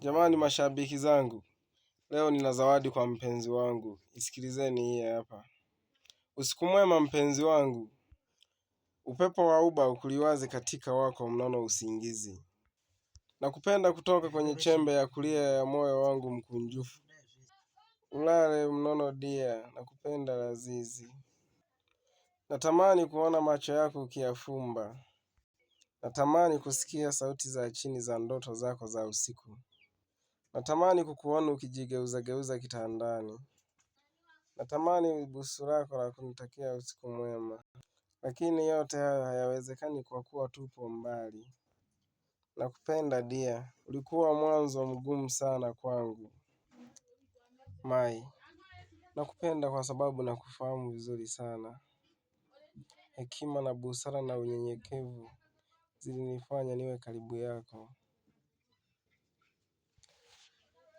Jamani mashabiki zangu, leo nina zawadi kwa mpenzi wangu. Isikilizeni hii hapa. Usiku mwema mpenzi wangu, upepo wa uba ukuliwaze katika wako mnono usingizi. Nakupenda kutoka kwenye chembe ya kulia ya moyo wangu mkunjufu. Ulale mnono dia, nakupenda lazizi. Natamani kuona macho yako ukiyafumba. Natamani kusikia sauti za chini za ndoto zako za usiku. Natamani kukuona ukijigeuza geuza kitandani. Natamani busu lako la kunitakia usiku mwema. Lakini yote hayo hayawezekani kwa kuwa tupo mbali. Nakupenda dia, ulikuwa mwanzo mgumu sana kwangu Mai, nakupenda kwa sababu nakufahamu vizuri sana. Hekima na busara na unyenyekevu zilinifanya niwe karibu yako.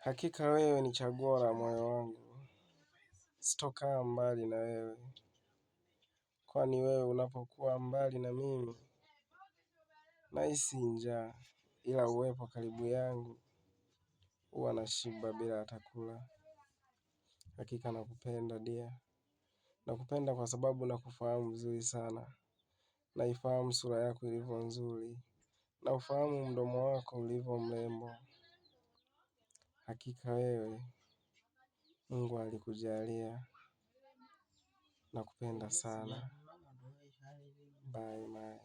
Hakika wewe ni chaguo la moyo wangu. Sitokaa mbali na wewe. Kwani wewe unapokuwa mbali na mimi nahisi njaa, ila uwepo karibu yangu huwa nashiba bila hata kula. Hakika nakupenda dia. Nakupenda kwa sababu nakufahamu vizuri sana. Naifahamu sura yako ilivyo nzuri. Naufahamu mdomo wako ulivyo mrembo. Hakika wewe Mungu alikujalia. Nakupenda sana. Bye bye.